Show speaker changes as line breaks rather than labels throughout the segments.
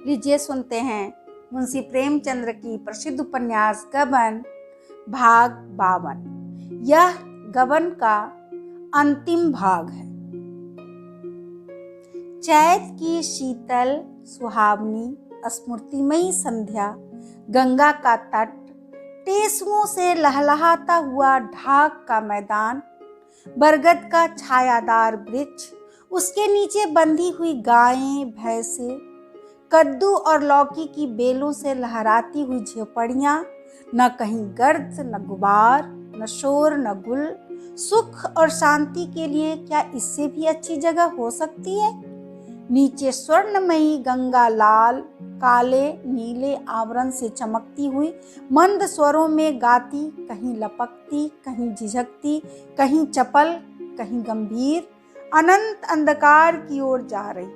लीजिए सुनते हैं मुंशी प्रेमचंद्र की प्रसिद्ध उपन्यास गबन भाग 52। यह गबन का अंतिम भाग है। चैत की शीतल सुहावनी स्मृतिमयी संध्या, गंगा का तट, टेसुओं से लहलहाता हुआ ढाक का मैदान, बरगद का छायादार वृक्ष, उसके नीचे बंधी हुई गायें भैंसे, कद्दू और लौकी की बेलों से लहराती हुई झोपड़ियां, न कहीं गर्द न गुबार, न शोर न गुल। सुख और शांति के लिए क्या इससे भी अच्छी जगह हो सकती है? नीचे स्वर्णमयी गंगा लाल काले नीले आवरण से चमकती हुई मंद स्वरों में गाती, कहीं लपकती, कहीं झिझकती, कहीं चपल, कहीं गंभीर, अनंत अंधकार की ओर जा रही,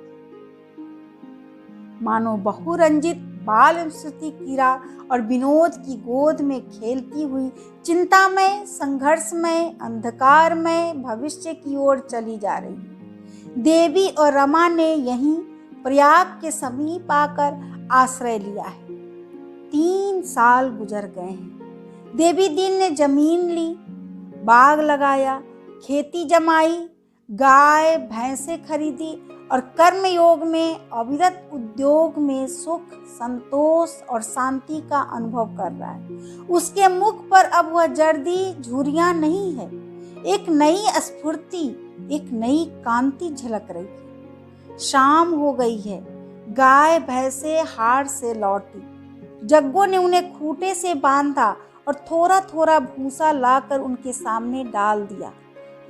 मानो बहुरंजित बाल स्मृति कीड़ा और विनोद की गोद में खेलती हुई चिंतामय संघर्षमय अंधकारमय भविष्य की ओर चली जा रही। देवी और रमा ने यहीं प्रयाग के समीप आकर आश्रय लिया है। 3 साल गुजर गए हैं। देवी दीन ने जमीन ली, बाग लगाया, खेती जमाई, गाय भैंसे खरीदी और कर्मयोग में अविरत उद्योग में सुख संतोष और शांति का अनुभव कर रहा है। उसके मुख पर अब वह जर्दी झुर्रियां नहीं है, एक नई स्फूर्ति, एक नई कांति झलक रही है। शाम हो गई है, गाय भैंसे हाट से लौटी। जग्गो ने उन्हें खूंटे से बांधा और थोड़ा थोड़ा भूसा लाकर उनके सामने डाल दिया।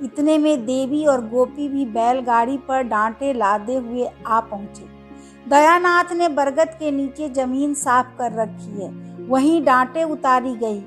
इतने में देवी और गोपी भी बैलगाड़ी पर डांटे लादे हुए आ पहुंचे। दयानाथ ने बरगद के नीचे जमीन साफ कर रखी है, वहीं डांटे उतारी गई।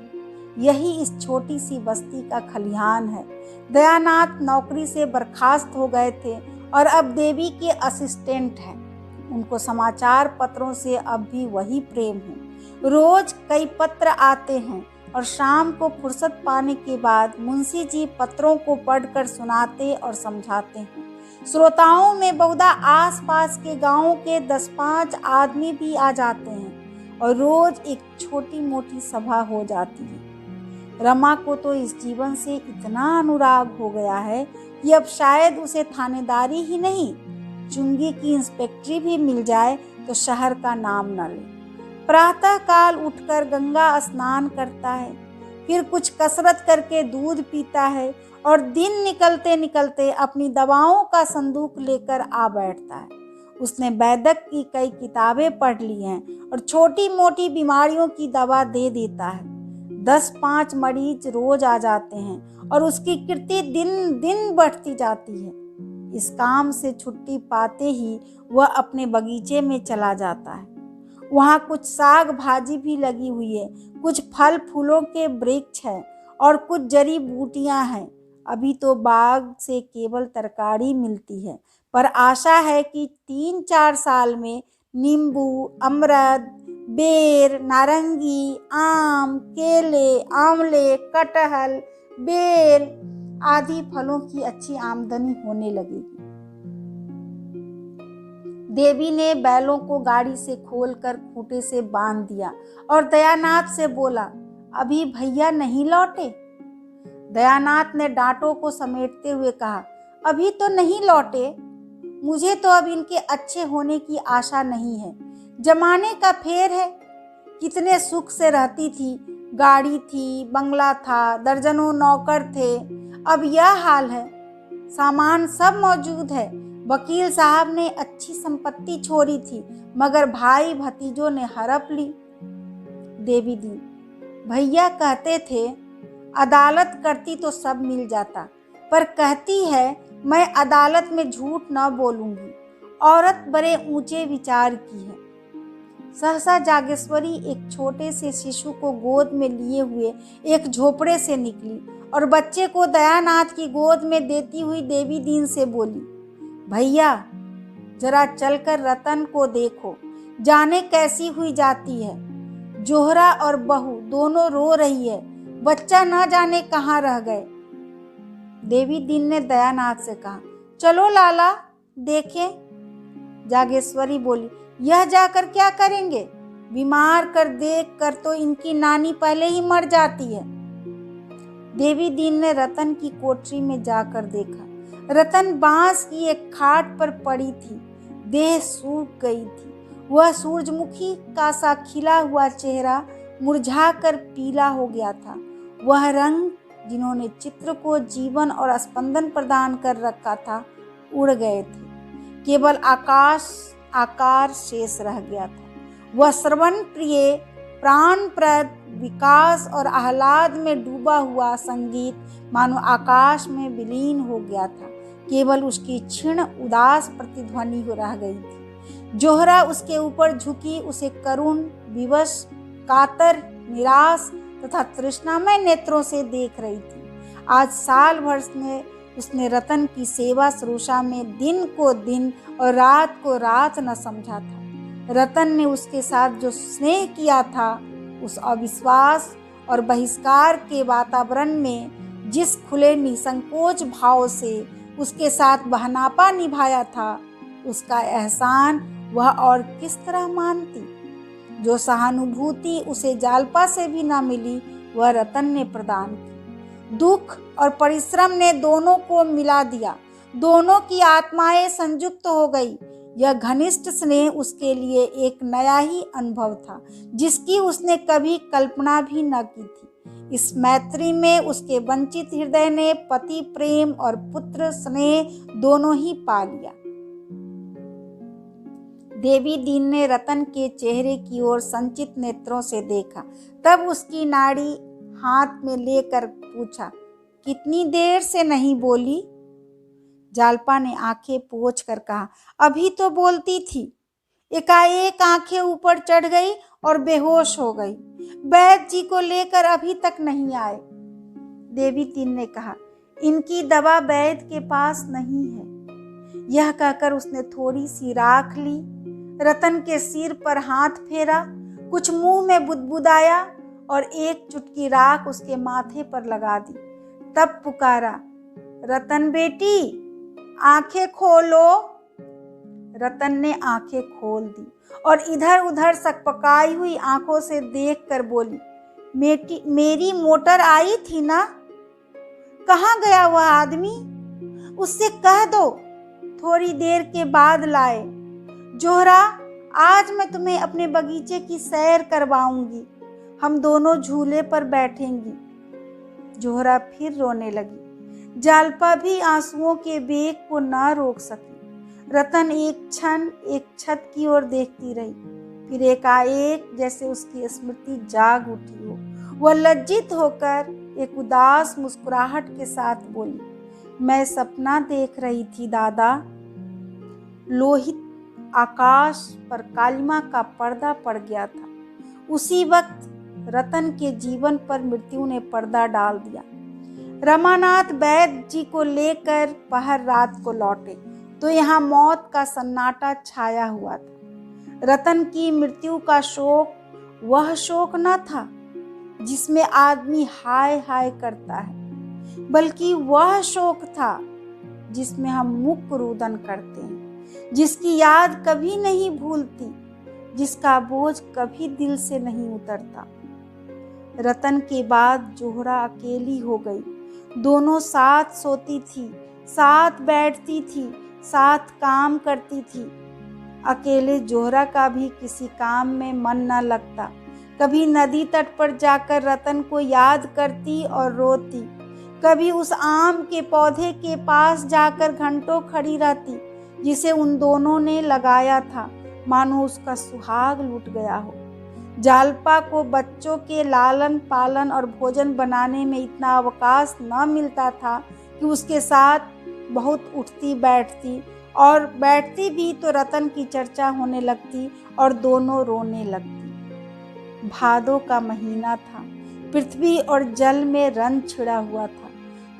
यही इस छोटी सी बस्ती का खलिहान है। दयानाथ नौकरी से बर्खास्त हो गए थे और अब देवी के असिस्टेंट हैं। उनको समाचार पत्रों से अब भी वही प्रेम है। रोज कई पत्र आते हैं और शाम को फुर्सत पाने के बाद मुंशी जी पत्रों को पढ़कर सुनाते और समझाते हैं। श्रोताओं में बहुधा आसपास के गांवों के 10-5 आदमी भी आ जाते हैं और रोज एक छोटी मोटी सभा हो जाती है। रमा को तो इस जीवन से इतना अनुराग हो गया है कि अब शायद उसे थानेदारी ही नहीं, चुंगी की इंस्पेक्टरी भी मिल जाए तो शहर का नाम न ले। प्रातः काल उठकर गंगा स्नान करता है, फिर कुछ कसरत करके दूध पीता है और दिन निकलते निकलते अपनी दवाओं का संदूक लेकर आ बैठता है। उसने वैद्यक की कई किताबें पढ़ ली हैं और छोटी मोटी बीमारियों की दवा दे देता है। 10-5 मरीज रोज आ जाते हैं और उसकी कीर्ति दिन दिन बढ़ती जाती है। इस काम से छुट्टी पाते ही वह अपने बगीचे में चला जाता है। वहाँ कुछ साग भाजी भी लगी हुई है, कुछ फल फूलों के वृक्ष हैं और कुछ जड़ी बूटियां हैं। अभी तो बाग से केवल तरकारी मिलती है, पर आशा है कि 3-4 साल में नींबू, अमरद, बेर, नारंगी, आम, केले, आंवले, कटहल, बेल आदि फलों की अच्छी आमदनी होने लगेगी। देवी ने बैलों को गाड़ी से खोलकर खूंटे से बांध दिया और दयानाथ से बोला, अभी भैया नहीं लौटे? दयानाथ ने डांटों को समेटते हुए कहा, अभी तो नहीं लौटे। मुझे तो अब इनके अच्छे होने की आशा नहीं है। जमाने का फेर है। कितने सुख से रहती थी, गाड़ी थी, बंगला था, दर्जनों नौकर थे। अब यह हाल है। सामान सब मौजूद है। वकील साहब ने अच्छी संपत्ति छोड़ी थी, मगर भाई भतीजों ने हड़प ली। देवी दी, भैया कहते थे अदालत करती तो सब मिल जाता, पर कहती है मैं अदालत में झूठ न बोलूंगी। औरत बड़े ऊंचे विचार की है। सहसा जागेश्वरी एक छोटे से शिशु को गोद में लिए हुए एक झोपड़े से निकली और बच्चे को दयानाथ की गोद में देती हुई देवी दीन से बोली, भैया जरा चलकर रतन को देखो, जाने कैसी हुई जाती है। जोहरा और बहू दोनों रो रही है, बच्चा न जाने कहाँ रह गए। देवी दीन ने दयानाथ से कहा, चलो लाला देखें। जागेश्वरी बोली, यह जाकर क्या करेंगे? बीमार कर देख कर तो इनकी नानी पहले ही मर जाती है। देवी दीन ने रतन की कोठरी में जाकर देखा। रतन बांस की एक खाट पर पड़ी थी, देह सूख गई थी। वह सूरजमुखी का सा खिला हुआ चेहरा मुरझाकर पीला हो गया था। वह रंग जिन्होंने चित्र को जीवन और स्पंदन प्रदान कर रखा था उड़ गए थे, केवल आकार शेष रह गया था। वह श्रवण प्रिय, प्राणप्रद, विकास और आह्लाद में डूबा हुआ संगीत मानो आकाश में विलीन हो गया था। केवल उसकी क्षीण उदास प्रतिध्वनि हो रह गई थी। जोहरा उसके ऊपर झुकी उसे करुण, विवश, कातर, निराश तथा तृष्णामय नेत्रों से देख रही थी। आज साल भर में उसने रतन की सेवा शुश्रूषा में दिन को दिन और रात को रात न समझा था। रतन ने उसके साथ जो स्नेह किया था, उस अविश्वास और बहिष्कार के वातावरण में जिस खुले निसंकोच भाव से उसके साथ बहनापा निभाया था, उसका एहसान वह और किस तरह मानती। जो सहानुभूति उसे जालपा से भी न मिली, वह रतन ने प्रदान की। दुख और परिश्रम ने दोनों को मिला दिया। दोनों की आत्माएं संयुक्त हो गई। यह घनिष्ठ स्नेह उसके लिए एक नया ही अनुभव था, जिसकी उसने कभी कल्पना भी न की थी। इस मैत्री में उसके वंचित हृदय ने पति प्रेम और पुत्र स्नेह दोनों ही पा लिया। देवी दीन ने रतन के चेहरे की ओर संचित नेत्रों से देखा। तब उसकी नाड़ी हाथ में लेकर पूछा, कितनी देर से नहीं बोली? जालपा ने आंखें पोंछ कर कहा, अभी तो बोलती थी। एकाएक आंखें ऊपर चढ़ गई और बेहोश हो गई। वैद्य जी को लेकर अभी तक नहीं आए। देवी दीन ने कहा, इनकी दवा वैद्य के पास नहीं है। यह कहकर उसने थोड़ी सी राख ली, रतन के सिर पर हाथ फेरा, कुछ मुंह में बुदबुदाया और एक चुटकी राख उसके माथे पर लगा दी। तब पुकारा, रतन बेटी, आंखें खोलो। रतन ने आंखें खोल दी और इधर उधर सकपकाई हुई आंखों से देखकर बोली, मेरी मोटर आई थी ना? कहाँ गया वह आदमी? उससे कह दो थोड़ी देर के बाद लाए। जोहरा, आज मैं तुम्हें अपने बगीचे की सैर करवाऊंगी। हम दोनों झूले पर बैठेंगी। जोहरा फिर रोने लगी। जालपा भी आंसुओं के वेग को न रोक सकी। रतन एक क्षण एक छत की ओर देखती रही, फिर एकाएक जैसे उसकी स्मृति जाग उठी हो, वह लज्जित होकर एक उदास मुस्कुराहट के साथ बोली, मैं सपना देख रही थी दादा। लोहित आकाश पर कालिमा का पर्दा पड़ गया था। उसी वक्त रतन के जीवन पर मृत्यु ने पर्दा डाल दिया। रमानाथ वैद्य जी को लेकर पहर रात को लौटे तो यहाँ मौत का सन्नाटा छाया हुआ था। रतन की मृत्यु का शोक वह शोक न था जिसमें आदमी हाय हाय करता है, बल्कि वह शोक था जिसमें हम मुख रुदन करते हैं, जिसकी याद कभी नहीं भूलती, जिसका बोझ कभी दिल से नहीं उतरता। रतन के बाद जोहरा अकेली हो गई। दोनों साथ सोती थी, साथ बैठती थी, साथ काम करती थी। अकेले जोहरा का भी किसी काम में मन न लगता। कभी नदी तट पर जाकर रतन को याद करती और रोती, कभी उस आम के पौधे के पास जाकर घंटों खड़ी रहती जिसे उन दोनों ने लगाया था, मानो उसका सुहाग लूट गया हो। जालपा को बच्चों के लालन पालन और भोजन बनाने में इतना अवकाश न मिलता था कि उसके साथ बहुत उठती बैठती, और बैठती भी तो रतन की चर्चा होने लगती और दोनों रोने लगती। भादों का महीना था। पृथ्वी और जल में रण छिड़ा हुआ था।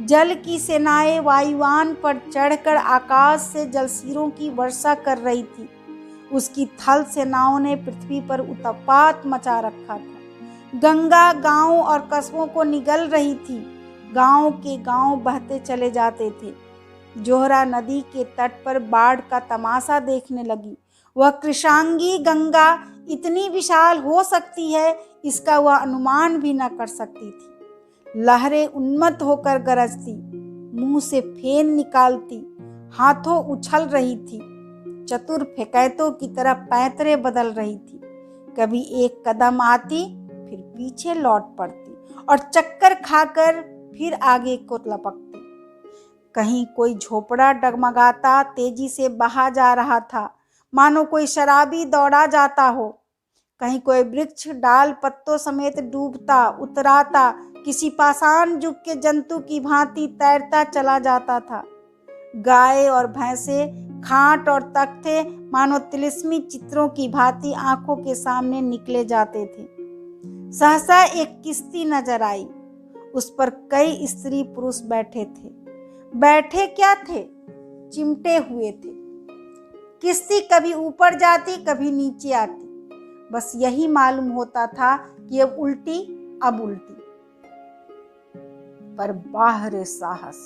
जल की सेनाएं वायुयान पर चढ़कर आकाश से जलसीरों की वर्षा कर रही थी। उसकी थल सेनाओं ने पृथ्वी पर उत्पात मचा रखा था। गंगा गांव और कस्बों को निगल रही थी। गांव के गांव बहते चले जाते थे। जोहरा नदी के तट पर बाढ़ का तमाशा देखने लगी। वह कृशांगी गंगा इतनी विशाल हो सकती है, इसका वह अनुमान भी न कर सकती थी। लहरें उन्मत्त होकर गरजती, मुंह से फेन निकालती, हाथों उछल रही थी, चतुर फेकैतों की तरह पैंतरे बदल रही थी। कभी एक कदम आती, फिर पीछे लौट पड़ती और चक्कर खाकर फिर आगे को लपकती। कहीं कोई झोपड़ा डगमगाता तेजी से बहा जा रहा था, मानो कोई शराबी दौड़ा जाता हो। कहीं कोई वृक्ष डाल पत्तों समेत डूबता उतराता किसी पाषाण युग के जंतु की भांति तैरता चला जाता था। गाय और भैंसे, खाट और तख्ते मानो तिलिस्मी चित्रों की भांति आंखों के सामने निकले जाते थे। सहसा एक किश्ती नजर आई, उस पर कई स्त्री पुरुष बैठे थे। बैठे क्या थे, चिमटे हुए थे। किश्ती कभी ऊपर जाती, कभी नीचे आती, बस यही मालूम होता था कि अब उल्टी अब उल्टी। पर बाहरे साहस,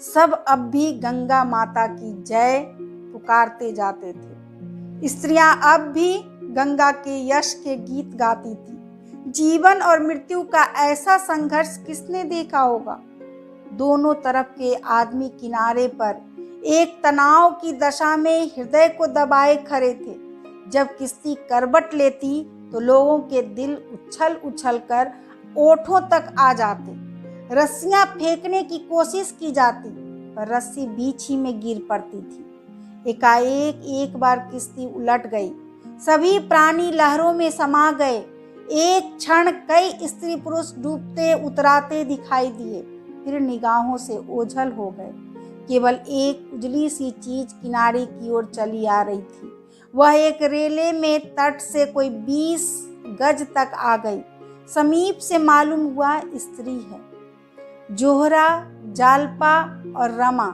सब अब भी गंगा माता की जय पुकारते जाते थे। स्त्रियां अब भी गंगा के यश के गीत गाती थी। जीवन और मृत्यु का ऐसा संघर्ष किसने देखा होगा। दोनों तरफ के आदमी किनारे पर एक तनाव की दशा में हृदय को दबाए खड़े थे। जब किश्ती करवट लेती तो लोगों के दिल उछल उछल कर ओठों तक आ जाते। रस्सियां फेंकने की कोशिश की जाती, पर रस्सी बीच ही में गिर पड़ती थी। एकाएक एक बार किश्ती उलट गई, सभी प्राणी लहरों में समा गए। एक क्षण कई स्त्री पुरुष डूबते उतराते दिखाई दिए, फिर निगाहों से ओझल हो गए। केवल एक उजली सी चीज किनारे की ओर चली आ रही थी। वह एक रेले में तट से कोई 20 गज तक आ गई। समीप से मालूम हुआ स्त्री है। जोहरा, जालपा और रमा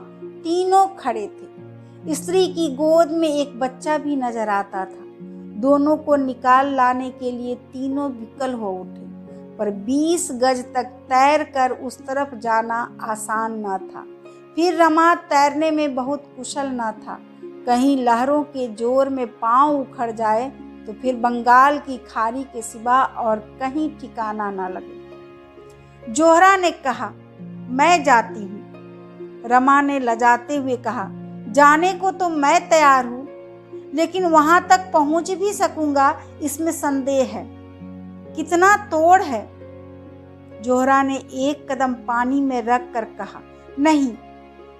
तीनों खड़े थे। स्त्री की गोद में एक बच्चा भी नजर आता था। दोनों को निकाल लाने के लिए तीनों विकल हो उठे, पर 20 गज तक तैर कर उस तरफ जाना आसान न था। फिर रमा तैरने में बहुत कुशल न था। कहीं लहरों के जोर में पांव उखड़ जाए तो फिर बंगाल की खाड़ी के सिवा और कहीं ठिकाना न लगे। जोहरा ने कहा, मैं जाती हूँ। रमा ने लजाते हुए कहा, जाने को तो मैं तैयार हूँ, लेकिन वहां तक पहुंच भी सकूंगा इसमें संदेह है। कितना तोड़ है। जोहरा ने एक कदम पानी में रख कर कहा, नहीं,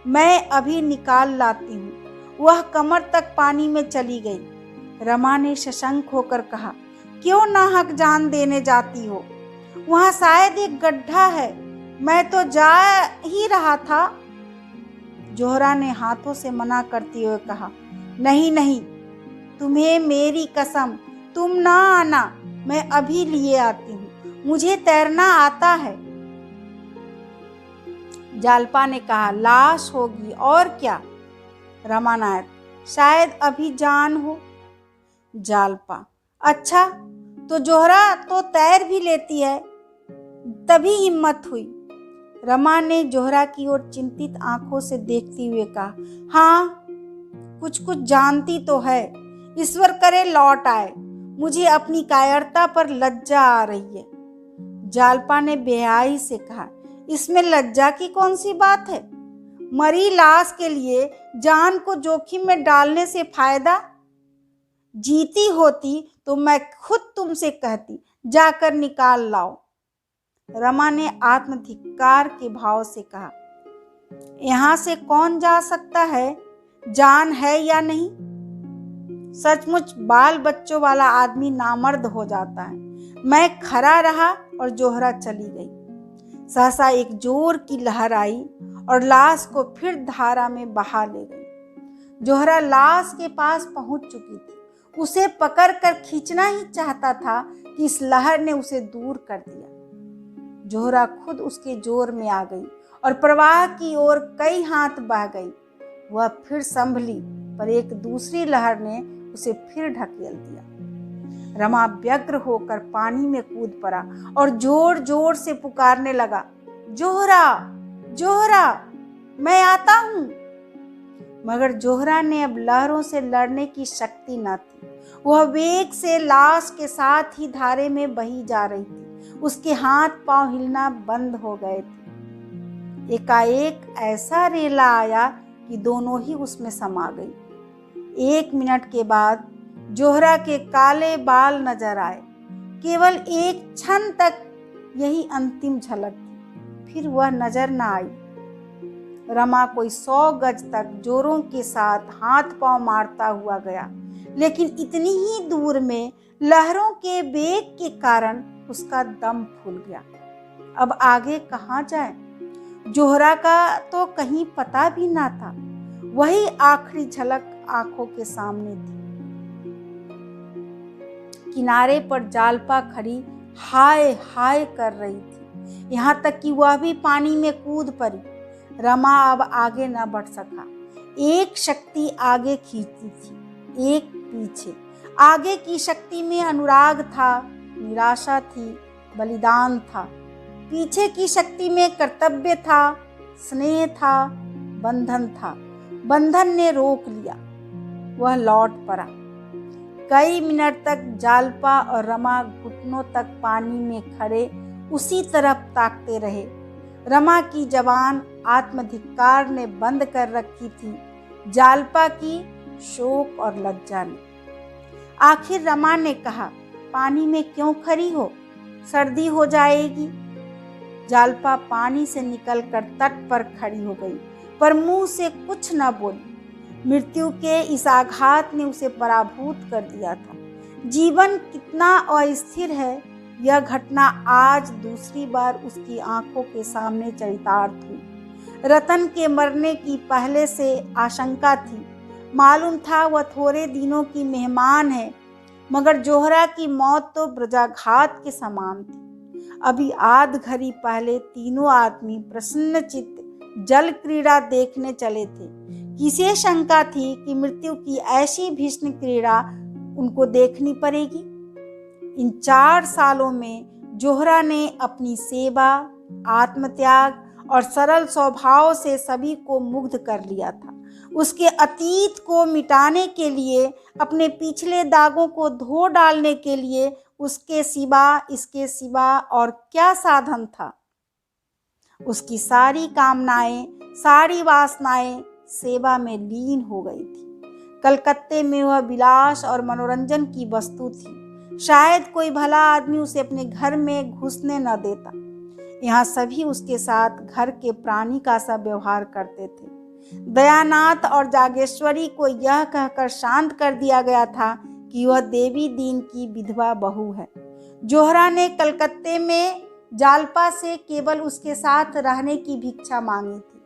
मैं अभी निकाल लाती हूँ। वह कमर तक पानी में चली गई। रमा ने सशंक होकर कहा, क्यों नाहक जान देने जाती हो? वहां शायद एक गड्ढा है, मैं तो जा ही रहा था। जोहरा ने हाथों से मना करते हुए कहा, नहीं नहीं, तुम्हें मेरी कसम, तुम ना आना, मैं अभी लिए आती हूँ, मुझे तैरना आता है। जालपा ने कहा, लाश होगी और क्या। रमानायक, शायद अभी जान हो। जालपा, अच्छा, तो जोहरा तो तैर भी लेती है। तभी हिम्मत हुई। रमा ने जोहरा की ओर चिंतित आंखों से देखते हुए कहा, हाँ, कुछ कुछ जानती तो है। ईश्वर करे लौट आए। मुझे अपनी कायरता पर लज्जा आ रही है। जालपा ने बेहाई से कहा, इसमें लज्जा की कौन सी बात है? मरी लाश के लिए जान को जोखिम में डालने से फायदा? जीती होती तो मैं खुद तुमसे कहती, जाकर निकाल लाओ। रमा ने आत्मधिक्कार के भाव से कहा, यहां से कौन जा सकता है, जान है या नहीं? सचमुच बाल बच्चों वाला आदमी नामर्द हो जाता है। मैं खड़ा रहा और जोहरा चली गई। सहसा एक जोर की लहर आई और लाश को फिर धारा में बहा ले गई। जोहरा लाश के पास पहुंच चुकी थी। उसे पकड़कर खींचना ही चाहता था कि इस लहर ने उसे दूर कर दिया। जोहरा खुद उसके जोर में आ गई और प्रवाह की ओर कई हाथ बह गई। वह फिर संभली, पर एक दूसरी लहर ने उसे फिर ढकेल दिया। रमा व्यग्र होकर पानी में कूद पड़ा और जोर जोर से पुकारने लगा, जोहरा, जोहरा, मैं आता हूँ। मगर जोहरा ने अब लहरों से लड़ने की शक्ति न थी। वह वेग से लाश के साथ ही धारे में बही जा रही थी। उसके हाथ पांव हिलना बंद हो गए थे। एकाएक ऐसा रेला आया कि दोनों ही उसमें समा गई। 1 मिनट के बाद जोहरा के काले बाल नजर आए। केवल एक क्षण तक यही अंतिम झलक थी, फिर वह नजर न आई। रमा कोई 100 गज तक जोरों के साथ हाथ पांव मारता हुआ गया, लेकिन इतनी ही दूर में लहरों के वेग के कारण उसका दम फूल गया। अब आगे कहाँ जाए? जोहरा का तो कहीं पता भी ना था। वही आखिरी झलक आंखों के सामने थी। किनारे पर जालपा खड़ी हाय हाय कर रही थी, यहाँ तक कि वह भी पानी में कूद पड़ी। रमा अब आगे न बढ़ सका। एक शक्ति आगे खींचती थी, एक पीछे। आगे की शक्ति में अनुराग था, निराशा थी, बलिदान था। पीछे की शक्ति में कर्तव्य था, स्नेह था, बंधन था। बंधन ने रोक लिया, वह लौट पड़ा। कई मिनट तक जालपा और रमा घुटनों तक पानी में खड़े उसी तरफ ताकते रहे। रमा की जबान आत्मधिक्कार ने बंद कर रखी थी, जालपा की शोक और लज्जा ने। आखिर रमा ने कहा, पानी में क्यों खड़ी हो? सर्दी हो जाएगी। जालपा पानी से निकलकर तट पर खड़ी हो गई, पर मुंह से कुछ न बोली। मृत्यु के इस आघात ने उसे पराभूत कर दिया था। जीवन कितना अस्थिर है, यह घटना आज दूसरी बार उसकी आंखों के सामने चरितार्थ हुई। रतन के मरने की पहले से आशंका थी। मालूम था वह थोड़े दिनों की मेहमान है, मगर जोहरा की मौत तो ब्रजाघात के समान थी। अभी आध घड़ी पहले तीनों आदमी प्रसन्नचित्त जल क्रीड़ा देखने चले थे। किसे शंका थी कि मृत्यु की ऐसी भीषण क्रीड़ा उनको देखनी पड़ेगी? इन 4 सालों में जोहरा ने अपनी सेवा, आत्मत्याग और सरल स्वभाव से सभी को मुग्ध कर लिया था। उसके अतीत को मिटाने के लिए, अपने पिछले दागों को धो डालने के लिए उसके सिवा, इसके सिवा और क्या साधन था? उसकी सारी कामनाएं, सारी वासनाएं सेवा में लीन हो गई थी। कलकत्ते में वह विलास और मनोरंजन की वस्तु थी। शायद कोई भला आदमी उसे अपने घर में घुसने न देता। यहाँ सभी उसके साथ घर के प्राणी का सा व्यवहार करते थे। दयानाथ और जागेश्वरी को यह कहकर शांत कर दिया गया था कि वह देवी दीन की विधवा बहू है। जोहरा ने कलकत्ते में जालपा से केवल उसके साथ रहने की भिक्षा मांगी थी।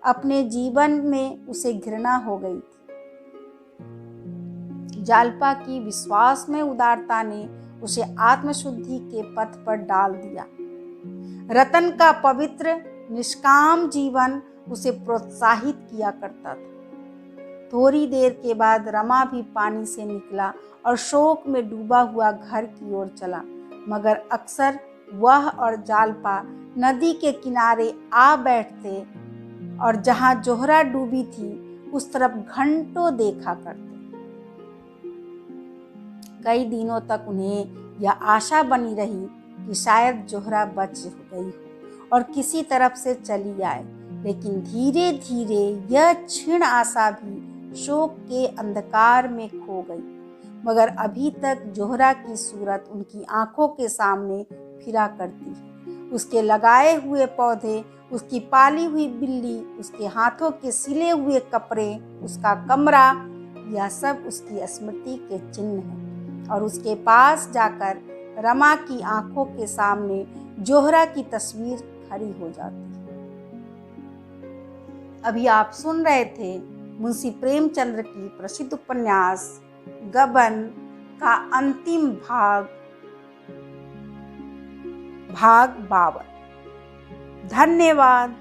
अपने जीवन में उसे घृणा हो गई थी। जालपा की विश्वास में उदारता ने उसे आत्मशुद्धि के पथ पर डाल दिया। रतन का पवित्र निष्काम जीवन उसे प्रोत्साहित किया करता था। थोड़ी देर के बाद रमा भी पानी से निकला और शोक में डूबा हुआ घर की ओर चला, मगर अक्सर वह और जालपा नदी के किनारे आ बैठते और जहां जोहरा डूबी थी उस तरफ घंटों देखा करते। कई दिनों तक उन्हें यह आशा बनी रही कि शायद जोहरा बच गई हो और किसी तरफ से चली आए, लेकिन धीरे धीरे यह क्षीण आशा भी शोक के अंधकार में खो गई। मगर अभी तक जोहरा की सूरत उनकी आंखों के सामने फिरा करती है। उसके लगाए हुए पौधे, उसकी पाली हुई बिल्ली, उसके हाथों के सिले हुए कपड़े, उसका कमरा, यह सब उसकी स्मृति के चिन्ह हैं। और उसके पास जाकर रमा की आंखों के सामने जोहरा की तस्वीर खड़ी हो जाती है। अभी आप सुन रहे थे मुंशी प्रेमचंद्र की प्रसिद्ध उपन्यास गबन का अंतिम भाग 52। धन्यवाद।